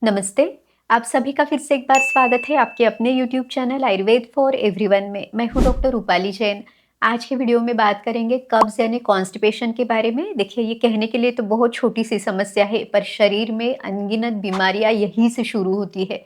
नमस्ते। आप सभी का फिर से एक बार स्वागत है आपके अपने YouTube channel Ayurveda for everyone में। मैं हूं डॉक्टर रूपाली जैन। आज के वीडियो में बात करेंगे कब्ज यानी कॉन्स्टिपेशन के बारे में। देखिए, ये कहने के लिए तो बहुत छोटी सी समस्या है, पर शरीर में अनगिनत बीमारियां यहीं से शुरू होती है।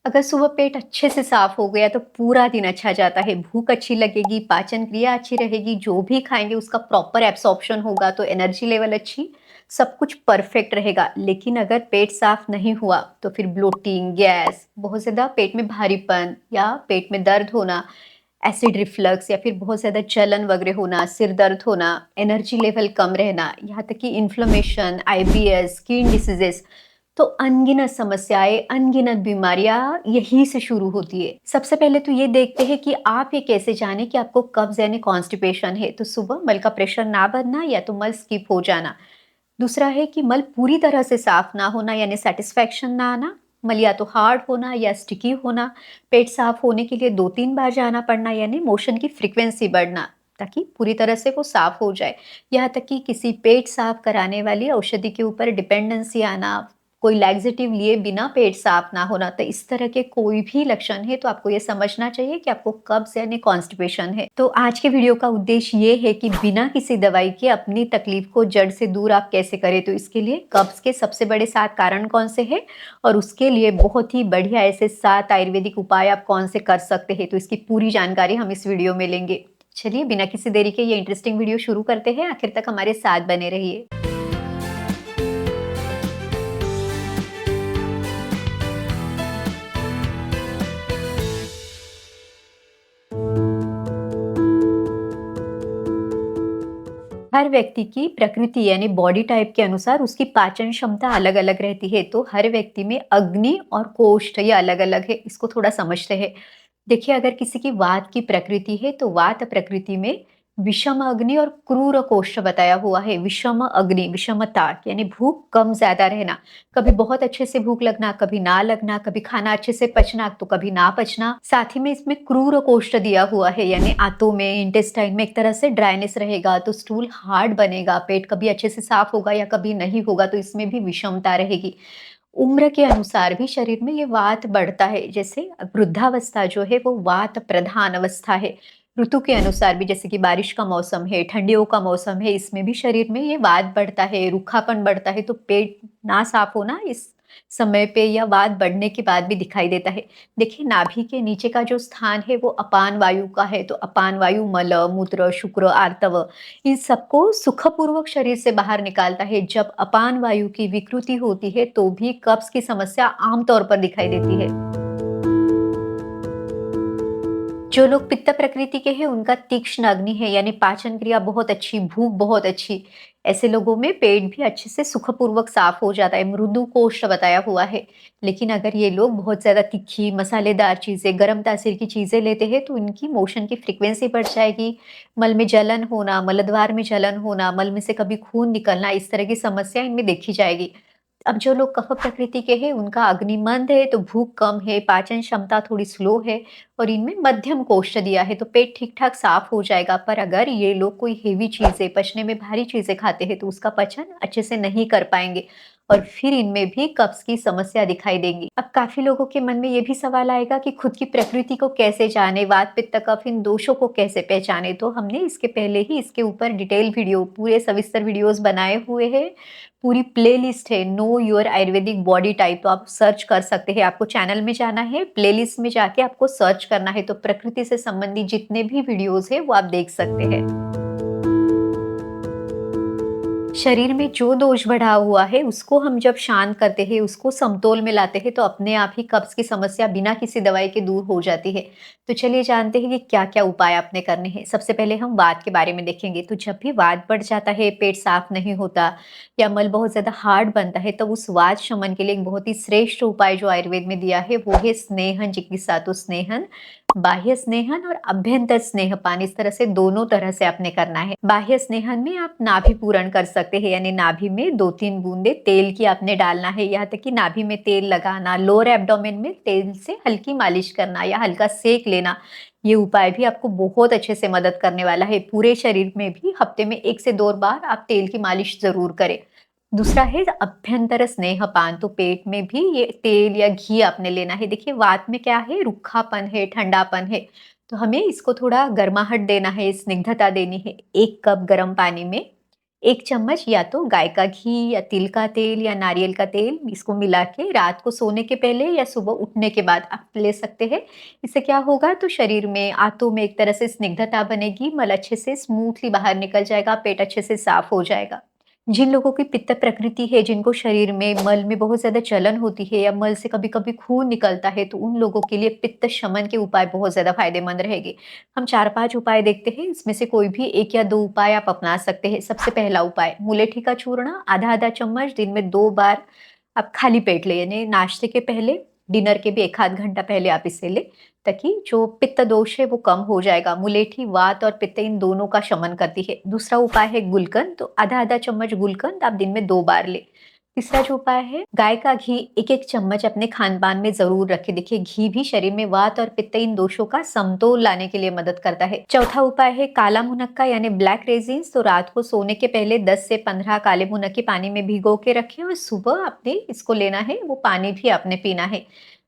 अगर सुबह पेट अच्छे से साफ हो गया तो पूरा दिन अच्छा जाता है, भूख अच्छी लगेगी, पाचन क्रिया अच्छी रहेगी, जो भी खाएंगे उसका प्रॉपर एब्सॉर्प्शन होगा, तो एनर्जी लेवल अच्छी, सब कुछ परफेक्ट रहेगा। लेकिन अगर पेट साफ नहीं हुआ तो फिर ब्लोटिंग, गैस, बहुत ज़्यादा पेट में भारीपन या पेट में दर्द होना, एसिड रिफ्लक्स या फिर बहुत ज़्यादा जलन वगैरह होना, सिर दर्द होना, एनर्जी लेवल कम रहना, यहाँ तक कि इन्फ्लेमेशन, आईबीएस, स्किन डिसीजेस, तो अनगिनत समस्याएं, अनगिनत बीमारियां यहीं से शुरू होती है। सबसे पहले तो ये देखते हैं कि आप ये कैसे जाने कि आपको कब्ज यानी कॉन्स्टिपेशन है। तो सुबह मल का प्रेशर ना बनना या तो मल स्किप हो जाना। दूसरा है कि मल पूरी तरह से साफ ना होना यानी सेटिस्फैक्शन ना आना। मल या तो हार्ड होना या स्टिकी होना। पेट साफ होने के लिए 2-3 बार जाना पड़ना यानी मोशन की फ्रीक्वेंसी बढ़ना, ताकि पूरी तरह से वो साफ हो जाए। यहाँ तक कि किसी पेट साफ कराने वाली औषधि के ऊपर डिपेंडेंसी आना, कोई लैक्सेटिव लिए बिना पेट साफ ना होना, तो इस तरह के कोई भी लक्षण है तो आपको ये समझना चाहिए कि आपको कब्ज यानी कॉन्स्टिपेशन है। तो आज के वीडियो का उद्देश्य ये है कि बिना किसी दवाई के अपनी तकलीफ को जड़ से दूर आप कैसे करें। तो इसके लिए कब्ज के सबसे बड़े 7 कारण कौन से हैं और उसके लिए बहुत ही बढ़िया ऐसे 7 आयुर्वेदिक उपाय आप कौन से कर सकते हैं, तो इसकी पूरी जानकारी हम इस वीडियो में लेंगे। चलिए बिना किसी देरी के ये इंटरेस्टिंग वीडियो शुरू करते हैं। आखिर तक हमारे साथ बने रहिए। हर व्यक्ति की प्रकृति यानी बॉडी टाइप के अनुसार उसकी पाचन क्षमता अलग अलग रहती है। तो हर व्यक्ति में अग्नि और कोष्ठ ये अलग अलग है, इसको थोड़ा समझते हैं। देखिए, अगर किसी की वात की प्रकृति है तो वात प्रकृति में विषम अग्नि और क्रूर कोष्ठ बताया हुआ है। विषम अग्नि, विषमता यानी भूख कम ज्यादा रहना, कभी बहुत अच्छे से भूख लगना, कभी ना लगना, कभी खाना अच्छे से पचना तो कभी ना पचना। साथ ही में इसमें क्रूर कोष्ठ दिया हुआ है यानी आंतों में, इंटेस्टाइन में एक तरह से ड्राइनेस रहेगा, तो स्टूल हार्ड बनेगा, पेट कभी अच्छे से साफ होगा या कभी नहीं होगा, तो इसमें भी विषमता रहेगी। उम्र के अनुसार भी शरीर में ये वात बढ़ता है। जैसे वृद्धावस्था जो है वो वात प्रधान अवस्था है। ऋतु के अनुसार भी, जैसे कि बारिश का मौसम है, ठंडियों का मौसम है, इसमें भी शरीर में ये वात बढ़ता है, रूखापन बढ़ता है। तो पेट ना साफ होना इस समय पे या वात बढ़ने के बाद भी दिखाई देता है। देखिए, नाभि के नीचे का जो स्थान है वो अपान वायु का है, तो अपान वायु मल, मूत्र, शुक्र, आर्तव, इन सबको सुखपूर्वक शरीर से बाहर निकालता है। जब अपान वायु की विकृति होती है तो भी कब्ज की समस्या आमतौर पर दिखाई देती है। जो लोग पित्त प्रकृति के हैं उनका तीक्ष्ण अग्नि है यानी पाचन क्रिया बहुत अच्छी, भूख बहुत अच्छी। ऐसे लोगों में पेट भी अच्छे से सुखपूर्वक साफ हो जाता है, मृदु कोष्ठ बताया हुआ है। लेकिन अगर ये लोग बहुत ज्यादा तीखी मसालेदार चीजें, गर्म तासीर की चीजें लेते हैं तो इनकी मोशन की फ्रीक्वेंसी बढ़ जाएगी। मल में जलन होना, मलद्वार में जलन होना, मल में से कभी खून निकलना, इस तरह की समस्या इनमें देखी जाएगी। अब जो लोग कफ प्रकृति के हैं उनका अग्नि मंद है, तो भूख कम है, पाचन क्षमता थोड़ी स्लो है और इनमें मध्यम कोष्ठ दिया है, तो पेट ठीक ठाक साफ हो जाएगा। पर अगर ये लोग कोई हेवी चीजें, पचने में भारी चीजें खाते हैं तो उसका पचन अच्छे से नहीं कर पाएंगे और फिर इनमें भी कब्ज की समस्या दिखाई देगी। अब काफी लोगों के मन में ये भी सवाल आएगा कि खुद की प्रकृति को कैसे जाने, वात पित्त कफ इन दोषों को कैसे पहचाने। तो हमने इसके पहले ही इसके ऊपर डिटेल वीडियो, पूरे सविस्तर वीडियोस बनाए हुए हैं। पूरी प्लेलिस्ट है know your Ayurvedic body type, तो आप सर्च कर सकते हैं। आपको चैनल में जाना है, प्लेलिस्ट में जाके आपको सर्च करना है, तो प्रकृति से संबंधित जितने भी वीडियोस है वो आप देख सकते हैं। शरीर में जो दोष बढ़ा हुआ है उसको हम जब शांत करते हैं, उसको समतोल में लाते हैं, तो अपने आप ही कब्ज की समस्या बिना किसी दवाई के दूर हो जाती है। तो चलिए जानते हैं कि क्या क्या उपाय आपने करने हैं। सबसे पहले हम वात के बारे में देखेंगे। तो जब भी वात बढ़ जाता है, पेट साफ नहीं होता या मल बहुत ज्यादा हार्ड बनता है, तब उस वात शमन के लिए एक बहुत ही श्रेष्ठ उपाय जो आयुर्वेद में दिया है वो है स्नेहन चिकित्सा। तो स्नेहन, बाह्य स्नेहन और अभ्यंतर स्नेहपान, इस तरह से दोनों तरह से आपने करना है। बाह्य स्नेहन में आप नाभि पूरण कर सकते हैं यानी नाभि में 2-3 बूंदे तेल की आपने डालना है। यहाँ तक कि नाभि में तेल लगाना, लोअर एब्डोमेन में तेल से हल्की मालिश करना या हल्का सेक लेना, ये उपाय भी आपको बहुत अच्छे से मदद करने वाला है। पूरे शरीर में भी हफ्ते में 1 से 2 बार आप तेल की मालिश जरूर करें। दूसरा है अभ्यंतर स्नेहपान, तो पेट में भी ये तेल या घी आपने लेना है। देखिए वात में क्या है, रुखापन है, ठंडापन है, तो हमें इसको थोड़ा गर्माहट देना है, स्निग्धता देनी है। 1 कप गर्म पानी में 1 चम्मच या तो गाय का घी या तिल का तेल या नारियल का तेल, इसको मिला के रात को सोने के पहले या सुबह उठने के बाद आप ले सकते हैं। इससे क्या होगा, तो शरीर में, आंतों में एक तरह से स्निग्धता बनेगी, मल अच्छे से स्मूथली बाहर निकल जाएगा, पेट अच्छे से साफ हो जाएगा। जिन लोगों की पित्त प्रकृति है, जिनको शरीर में मल में बहुत ज़्यादा जलन होती है या मल से कभी-कभी खून निकलता है, तो उन लोगों के लिए पित्त शमन के उपाय बहुत ज़्यादा फायदेमंद रहेंगे। हम 4-5 उपाय देखते हैं, इसमें से कोई भी 1 या 2 उपाय आप अपना सकते हैं। सबसे पहला उपाय, मुलेठी का चूर्ण आधा-आधा चम्मच दिन में 2 बार आप खाली पेट लें, यानी नाश्ते के पहले, डिनर के भी 1 आध घंटा पहले आप इसे लें, ताकि जो पित्त दोष है वो कम हो जाएगा। मुलेठी वात और पित्त इन दोनों का शमन करती है। दूसरा उपाय है गुलकंद, तो आधा-आधा चम्मच गुलकंद आप दिन में 2 बार लें। तीसरा जो उपाय है, गाय का घी 1-1 चम्मच अपने खान-पान में ज़रूर रखें। देखिए घी भी शरीर में वात और पित्त इन दोषों का समतोल लाने के लिए मदद करता है। चौथा उपाय है काला मुनक्का यानी ब्लैक रेज़िन्स, तो रात को सोने के पहले 10 से 15 काले मुनक्के पानी में भिगो के रखें और सुबह आपने इसको लेना है, वो पानी भी आपने पीना है।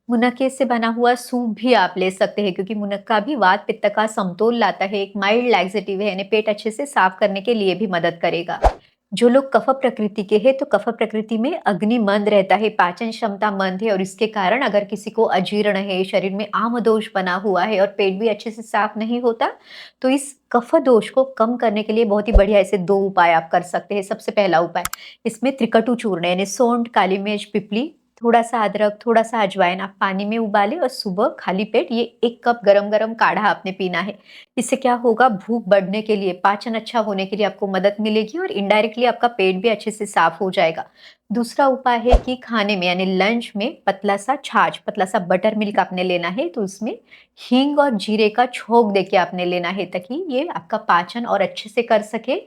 मुनक्के से बना हुआ सूप भी आप ले सकते हैं, क्योंकि मुनक्का भी वात पित्त का समतोल लाता है, एक माइल्ड लैक्सेटिव है, यानी पेट अच्छे से साफ करने के लिए भी मदद करेगा। जो लोग कफ प्रकृति के हैं, तो कफ प्रकृति में अग्नि मंद रहता है, पाचन क्षमता मंद है, और इसके कारण अगर किसी को अजीर्ण है, शरीर में आमदोष बना हुआ है और पेट भी अच्छे से साफ नहीं होता, तो इस कफ दोष को कम करने के लिए बहुत ही बढ़िया ऐसे 2 उपाय आप कर सकते हैं। सबसे पहला उपाय, इसमें त्रिकटु चूर्ण यानी सौंठ, काली मिर्च, पिपली, थोड़ा-सा अदरक, थोड़ा-सा अजवाइन आप पानी में उबालें और सुबह खाली पेट ये 1 कप गरम-गरम काढ़ा आपने पीना है। इससे क्या होगा, भूख बढ़ने के लिए, पाचन अच्छा होने के लिए आपको मदद मिलेगी और इनडायरेक्टली आपका पेट भी अच्छे से साफ हो जाएगा। दूसरा उपाय है कि खाने में यानी लंच में पतला-सा छाछ, पतला-सा बटर मिल्क आपने लेना है, तो उसमें हींग और जीरे का छोंक देके आपने लेना है, ताकि ये आपका पाचन और अच्छे से कर सके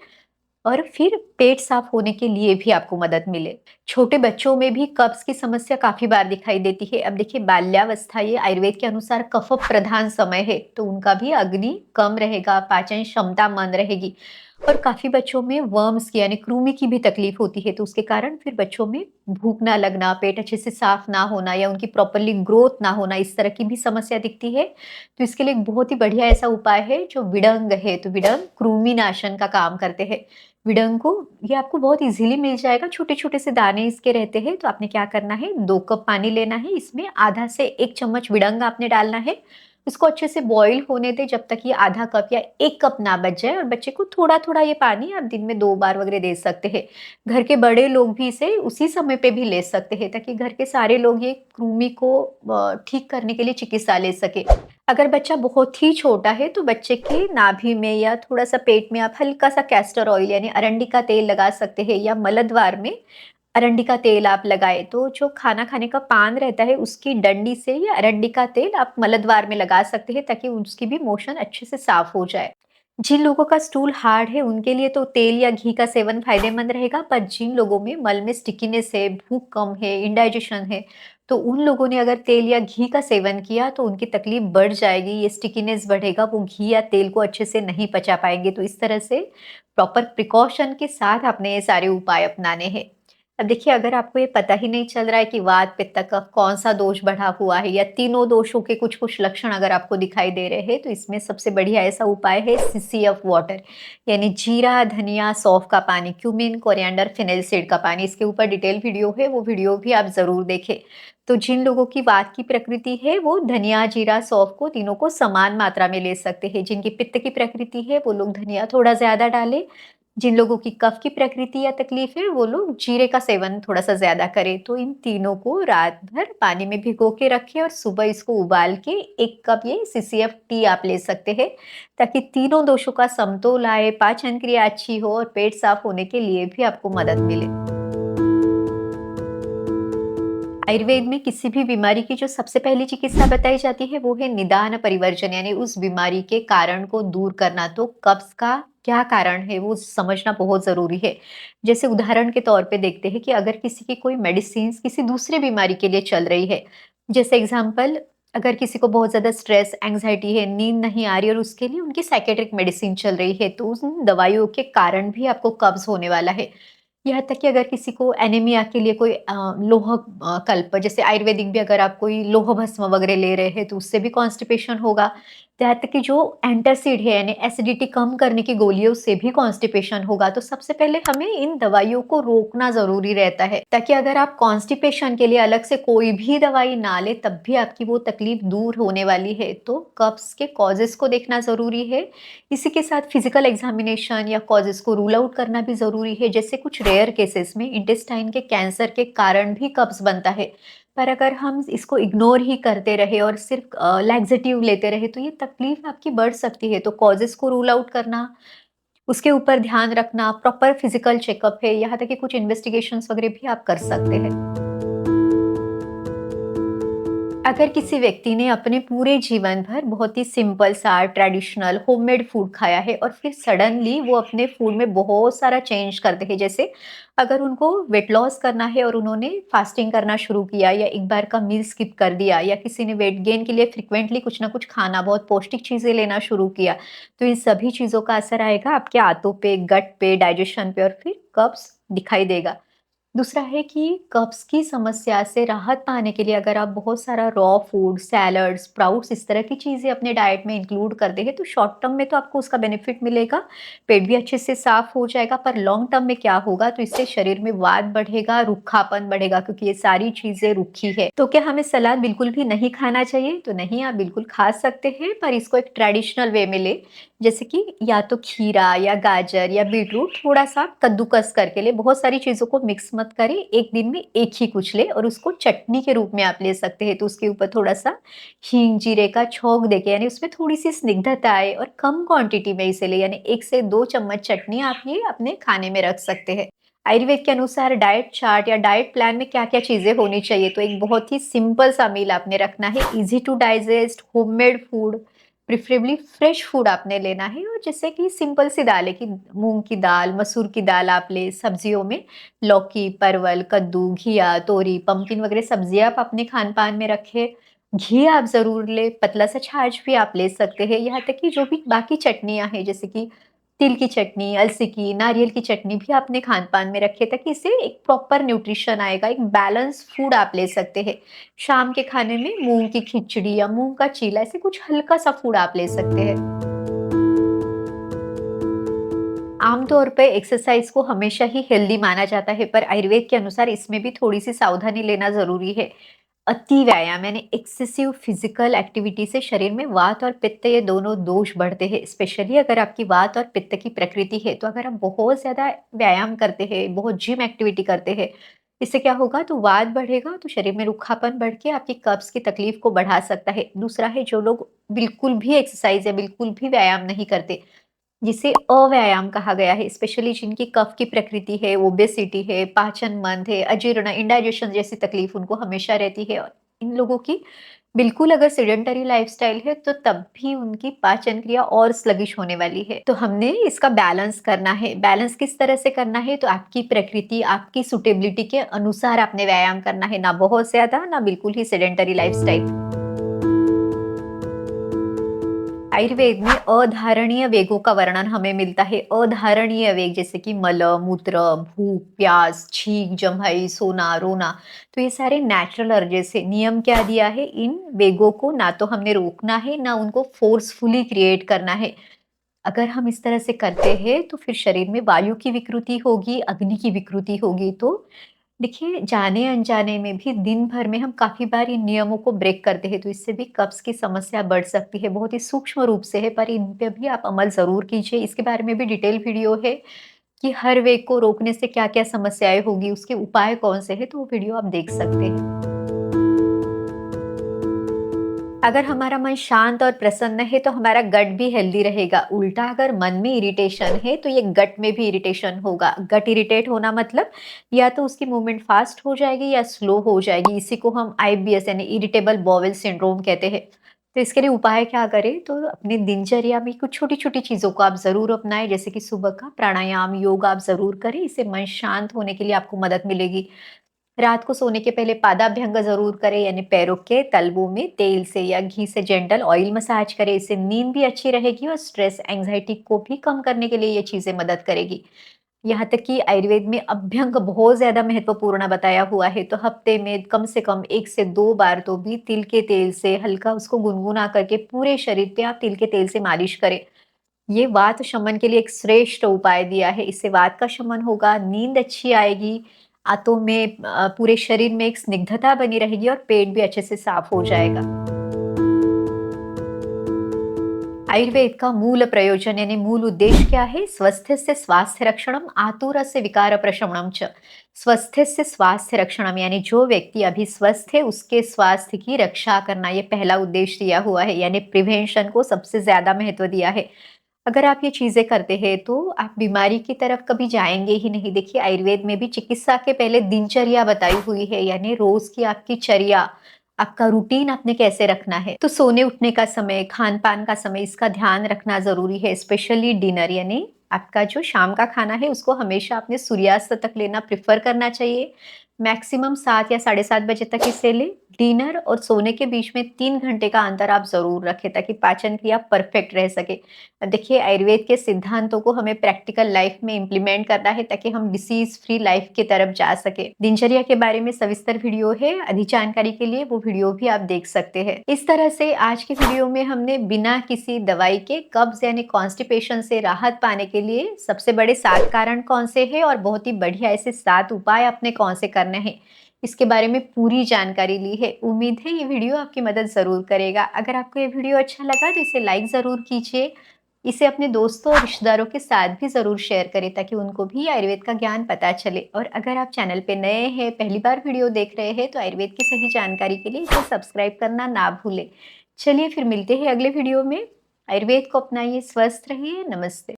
और फिर पेट साफ होने के लिए भी आपको मदद मिले। छोटे बच्चों में भी कब्ज़ की समस्या काफ़ी बार दिखाई देती है। अब देखिए बाल्यावस्था ये आयुर्वेद के अनुसार कफ प्रधान समय है, तो उनका भी अग्नि कम रहेगा, पाचन क्षमता मंद रहेगी, और काफ़ी बच्चों में वर्म्स की यानी कृमि की भी तकलीफ होती है, तो उसके कारण फिर बच्चों में भूख ना लगना, पेट अच्छे से साफ ना होना या उनकी प्रॉपर्ली ग्रोथ ना होना, इस तरह की भी समस्या दिखती है। तो इसके लिए एक बहुत ही बढ़िया ऐसा उपाय है जो विडंग है, तो विडंग कृमिनाशन का काम करते हैं। विडंग को ये आपको बहुत इजीली मिल जाएगा, छोटे-छोटे से दाने इसके रहते हैं। तो आपने क्या करना है, 2 कप पानी लेना है, इसमें आधा से 1 चम्मच विडंग आपने डालना है। इसको अच्छे से बॉयल होने दें जब तक ये आधा कप या 1 कप ना बच जाए, और बच्चे को थोड़ा-थोड़ा ये पानी आप दिन में 2 बार वगैरह दे सकते हैं। घर के बड़े लोग भी इसे उसी समय पे भी ले सकते हैं, ताकि घर के सारे लोग ये कृमि को ठीक करने के लिए चिकित्सा ले सकें। अगर बच्चा बहुत ही छोटा है, तो बच्चे के नाभि में या थोड़ा-सा पेट में आप हल्का-सा कैस्टर ऑयल यानी अरंडी का तेल लगा सकते हैं, या मलद्वार में अरंडी का तेल आप लगाएँ, तो जो खाना खाने का पान रहता है, उसकी डंडी से या अरंडी का तेल आप मलद्वार में लगा सकते हैं, ताकि उसकी भी मोशन अच्छे से साफ हो जाए। जिन लोगों का स्टूल हार्ड है, उनके लिए तो तेल या घी का सेवन फायदेमंद रहेगा, पर जिन लोगों में मल में स्टिकीनेस है, भूख कम है, इंडाइजेशन है, तो उन लोगों ने अगर तेल या घी का सेवन किया, तो उनकी तकलीफ बढ़ जाएगी, ये स्टिकीनेस बढ़ेगा, वो घी या तेल को अच्छे से नहीं पचा पाएँगे। तो इस तरह से प्रॉपर प्रिकॉशन के साथ आपने ये सारे उपाय अपनाने हैं। अब देखिए अगर आपको ये पता ही नहीं चल रहा है कि वात पित्त का कौन-सा दोष बढ़ा हुआ है, या तीनों दोषों के कुछ-कुछ लक्षण अगर आपको दिखाई दे रहे हैं, तो इसमें सबसे बढ़िया ऐसा उपाय है सीसीएफ वाटर, यानी जीरा, धनिया, सौंफ का पानी, क्यूमिन, कोरिएंडर, फेनिल सीड का पानी। इसके ऊपर डिटेल वीडियो है, वो वीडियो भी आप ज़रूर देखें। तो जिन लोगों की वात की प्रकृति है, वो धनिया, जीरा, सौंफ को तीनों को समान मात्रा में ले सकते हैं। जिनकी पित्त की प्रकृति है, वो लोग धनिया थोड़ा ज़्यादा डालें। जिन लोगों की कफ की प्रकृति या तकलीफ है, वो लोग जीरे का सेवन थोड़ा-सा ज़्यादा करें। तो इन तीनों को रात भर पानी में भिगो के रखें और सुबह इसको उबाल के 1 कप ये सीसीएफ टी आप ले सकते हैं, ताकि तीनों दोषों का समतोल आए, पाचन क्रिया अच्छी हो और पेट साफ होने के लिए भी आपको मदद मिले। आयुर्वेद में किसी भी बीमारी की जो सबसे पहली चिकित्सा बताई जाती है, वो है निदान परिवर्जन, यानी उस बीमारी के कारण को दूर करना। तो कब्ज का क्या कारण है वो समझना बहुत जरूरी है। जैसे उदाहरण के तौर पे देखते हैं कि अगर किसी की कोई मेडिसिन किसी दूसरी बीमारी के लिए चल रही है, जैसे एग्जाम्पल, अगर किसी को बहुत ज्यादा स्ट्रेस एंग्जाइटी है, नींद नहीं आ रही और उसके लिए उनकी साइकेट्रिक मेडिसिन चल रही है, तो उन दवाइयों के कारण भी आपको कब्ज होने वाला है। यहाँ तक कि अगर किसी को एनीमिया के लिए कोई लोह कल्प जैसे आयुर्वेदिक भी अगर आप कोई लोह भस्म वगैरह ले रहे हैं तो उससे भी कॉन्स्टिपेशन होगा। यहाँ तक कि जो एंटासिड है यानी एसिडिटी कम करने की गोलियों से भी कॉन्स्टिपेशन होगा। तो सबसे पहले हमें इन दवाइयों को रोकना ज़रूरी रहता है, ताकि अगर आप कॉन्स्टिपेशन के लिए अलग से कोई भी दवाई ना लें तब भी आपकी वो तकलीफ दूर होने वाली है। तो कब्ज़ के कॉज़ेज़ को देखना ज़रूरी है। इसी के साथ फिजिकल एग्जामिनेशन या कॉजेस को रूल आउट करना भी ज़रूरी है। जैसे कुछ रेयर केसेस में इंटेस्टाइन के कैंसर के कारण भी कब्ज़ बनता है। पर अगर हम इसको इग्नोर ही करते रहे और सिर्फ लैक्सेटिव लेते रहे तो ये तकलीफ आपकी बढ़ सकती है। तो कॉजेस को रूल आउट करना, उसके ऊपर ध्यान रखना, प्रॉपर फिजिकल चेकअप है, यहाँ तक कि कुछ इन्वेस्टिगेशंस वगैरह भी आप कर सकते हैं। अगर किसी व्यक्ति ने अपने पूरे जीवन भर बहुत ही सिंपल सा ट्रेडिशनल होममेड फूड खाया है और फिर सडनली वो अपने फूड में बहुत सारा चेंज करते हैं, जैसे अगर उनको वेट लॉस करना है और उन्होंने फास्टिंग करना शुरू किया या एक बार का मील स्किप कर दिया, या किसी ने वेट गेन के लिए फ्रिक्वेंटली कुछ ना कुछ खाना, बहुत पौष्टिक चीजें लेना शुरू किया, तो इन सभी चीजों का असर आएगा आपके आंतों पे, गट पे, डाइजेशन पे और फिर कब्ज दिखाई देगा। दूसरा है कि कब्ज़ की समस्या से राहत पाने के लिए अगर आप बहुत सारा रॉ फूड, सैलड, स्प्राउट्स इस तरह की चीज़ें अपने डाइट में इंक्लूड करते हैं, तो शॉर्ट टर्म में तो आपको उसका बेनिफिट मिलेगा, पेट भी अच्छे से साफ हो जाएगा, पर लॉन्ग टर्म में क्या होगा, तो इससे शरीर में वात बढ़ेगा, रूखापन बढ़ेगा, क्योंकि ये सारी चीज़ें रूखी है। तो क्या हमें सलाद बिल्कुल भी नहीं खाना चाहिए? तो नहीं, आप बिल्कुल खा सकते हैं, पर इसको एक ट्रेडिशनल वे में लें। जैसे कि या तो खीरा या गाजर या बीटरूट थोड़ा-सा कद्दूकस करके लें, बहुत सारी चीज़ों को मिक्स मत करें, एक दिन में एक ही कुछ लें और उसको चटनी के रूप में आप ले सकते हैं। तो उसके ऊपर थोड़ा-सा हींग, जीरे का छौंक देके, यानी उसमें थोड़ी-सी स्निग्धता आए और कम क्वांटिटी में इसे लें, यानी 1 से 2 चम्मच चटनी आप ये अपने खाने में रख सकते हैं। आयुर्वेद के अनुसार डाइट चार्ट या डाइट प्लान में क्या-क्या चीज़ें होनी चाहिए, तो एक बहुत ही सिंपल सा मील आपने रखना है, easy to digest homemade food, preferably fresh food आपने लेना है, और जैसे कि सिंपल सी दाल है कि मूंग की दाल, मसूर की दाल आप ले, सब्जियों में लौकी, परवल, कद्दू, घिया, तोरी, पंपकिन वगैरह सब्जियां आप अपने खान पान में रखें। घी आप जरूर ले, पतला सा छाछ भी आप ले सकते हैं। यहाँ तक कि जो भी बाकी चटनियां हैं, जैसे कि तिल की चटनी, अलसी की, नारियल की चटनी भी अपने खान पान में रखें, ताकि इससे एक प्रॉपर न्यूट्रिशन आएगा, एक बैलेंस फूड आप ले सकते हैं। शाम के खाने में मूंग की खिचड़ी या मूंग का चीला, ऐसे कुछ हल्का सा फूड आप ले सकते हैं। आमतौर पे एक्सरसाइज को हमेशा ही हेल्दी माना जाता है, पर आयुर्वेद के अनुसार इसमें भी थोड़ी सी सावधानी लेना जरूरी है। अति व्यायाम यानी एक्सेसिव फिजिकल एक्टिविटी से शरीर में वात और पित्त, ये दोनों दोष बढ़ते हैं। स्पेशली अगर आपकी वात और पित्त की प्रकृति है, तो अगर आप बहुत ज्यादा व्यायाम करते हैं, बहुत जिम एक्टिविटी करते हैं, इससे क्या होगा, तो वात बढ़ेगा, तो शरीर में रुखापन बढ़ के आपकी कब्ज की तकलीफ को बढ़ा सकता है। दूसरा है, जो लोग बिल्कुल भी एक्सरसाइज या बिल्कुल भी व्यायाम नहीं करते, जिसे अव्यायाम कहा गया है, स्पेशली जिनकी कफ की प्रकृति है, ओबेसिटी है, पाचन मंद है, अजीर्ण, इंडाइजेशन जैसी तकलीफ उनको हमेशा रहती है, और इन लोगों की बिल्कुल अगर सेडेंटरी लाइफस्टाइल है, तो तब भी उनकी पाचन क्रिया और स्लगिश होने वाली है। तो हमने इसका बैलेंस करना है। बैलेंस किस तरह से करना है, तो आपकी प्रकृति, आपकी सुटेबिलिटी के अनुसार आपने व्यायाम करना है, ना बहुत ज्यादा, ना बिल्कुल ही सेडेंटरी लाइफस्टाइल। आयुर्वेद में अधारणीय वेगों का वर्णन हमें मिलता है। अधारणीय वेग जैसे कि मल, मूत्र, भूख, प्यास, छींक, जम्हाई, सोना, रोना, तो ये सारे नेचुरल अर्जेस है। नियम क्या दिया है, इन वेगों को ना तो हमने रोकना है, ना उनको फोर्सफुली क्रिएट करना है। अगर हम इस तरह से करते हैं तो फिर शरीर में वायु की विकृति होगी, अग्नि की विकृति होगी। तो देखिए, जाने-अनजाने में भी दिन भर में हम काफ़ी बार इन नियमों को ब्रेक करते हैं, तो इससे भी कब्ज़ की समस्या बढ़ सकती है। बहुत ही सूक्ष्म रूप से है, पर इन पे भी आप अमल ज़रूर कीजिए। इसके बारे में भी डिटेल वीडियो है कि हर वेग को रोकने से क्या-क्या समस्याएँ होगी, उसके उपाय कौन से हैं, तो वो वीडियो आप देख सकते हैं। अगर हमारा मन शांत और प्रसन्न है, तो हमारा गट भी हेल्दी रहेगा। उल्टा अगर मन में इरिटेशन है, तो ये गट में भी इरिटेशन होगा। गट इरिटेट होना मतलब या तो उसकी मूवमेंट फास्ट हो जाएगी या स्लो हो जाएगी। इसी को हम आईबीएस यानी इरिटेबल बॉवेल सिंड्रोम कहते हैं। तो इसके लिए उपाय क्या करें, तो अपनी दिनचर्या में कुछ छोटी-छोटी चीज़ों को आप ज़रूर अपनाएँ, जैसे कि सुबह का प्राणायाम, योग आप ज़रूर करें। इससे मन शांत होने के लिए आपको मदद मिलेगी। रात को सोने के पहले पादाभ्यंग ज़रूर करें, यानी पैरों के तलवों में तेल से या घी से जेंटल ऑयल मसाज करें। इससे नींद भी अच्छी रहेगी और स्ट्रेस, एंग्जायटी को भी कम करने के लिए ये चीज़ें मदद करेगी। यहाँ तक कि आयुर्वेद में अभ्यंग बहुत ज़्यादा महत्वपूर्ण बताया हुआ है, तो हफ्ते में कम से कम 1 से 2 बार तो भी तिल के तेल से हल्का उसको गुनगुना करके पूरे शरीर पे आप तिल के तेल से मालिश करें। ये वात शमन के लिए एक श्रेष्ठ उपाय दिया है। इससे वात का शमन होगा, नींद अच्छी आएगी, आंतों में पूरे शरीर में एक स्निग्धता बनी रहेगी और पेट भी अच्छे से साफ हो जाएगा। आयुर्वेद का मूल प्रयोजन यानी मूल उद्देश्य क्या है? स्वस्थस्य स्वास्थ्य रक्षणम आतुरस्य विकार प्रशमनम च। स्वस्थस्य स्वास्थ्य रक्षणम यानी जो व्यक्ति अभी स्वस्थ है उसके स्वास्थ्य की रक्षा करना, ये पहला उद्देश्य दिया हुआ है, यानी प्रिवेंशन को सबसे ज्यादा महत्व दिया है। अगर आप ये चीजें करते हैं तो आप बीमारी की तरफ कभी जाएंगे ही नहीं। देखिए, आयुर्वेद में भी चिकित्सा के पहले दिनचर्या बताई हुई है, यानी रोज की आपकी चर्या, आपका रूटीन आपने कैसे रखना है। तो सोने उठने का समय, खान पान का समय, इसका ध्यान रखना जरूरी है। स्पेशली डिनर यानी आपका जो शाम का खाना है उसको हमेशा आपने सूर्यास्त तक लेना प्रिफर करना चाहिए। मैक्सिमम 7 या 7:30 बजे तक इसे ले। डिनर और सोने के बीच में 3 घंटे का अंतर आप जरूर रखें ताकि पाचन क्रिया परफेक्ट रह सके। देखिए, आयुर्वेद के सिद्धांतों को हमें प्रैक्टिकल लाइफ में इम्प्लीमेंट करना है ताकि हम डिसीज फ्री लाइफ की तरफ जा सके। दिनचर्या के बारे में सविस्तर वीडियो है, अधिक जानकारी के लिए वो वीडियो भी आप देख सकते हैं। इस तरह से आज के वीडियो में हमने बिना किसी दवाई के कब्ज यानी कॉन्स्टिपेशन से राहत पाने के लिए सबसे बड़े 7 कारण कौन से हैं और बहुत ही बढ़िया ऐसे 7 उपाय अपने कौन से करने हैं, इसके बारे में पूरी जानकारी ली है। उम्मीद है ये वीडियो आपकी मदद जरूर करेगा। अगर आपको ये वीडियो अच्छा लगा तो इसे लाइक जरूर कीजिए। इसे अपने दोस्तों और रिश्तेदारों के साथ भी ज़रूर शेयर करें ताकि उनको भी आयुर्वेद का ज्ञान पता चले। और अगर आप चैनल पे नए हैं, पहली बार वीडियो देख रहे हैं, तो आयुर्वेद की सही जानकारी के लिए इसे सब्सक्राइब करना ना भूलें। चलिए फिर मिलते हैं अगले वीडियो में। आयुर्वेद को अपनाइए, स्वस्थ रहिए। नमस्ते।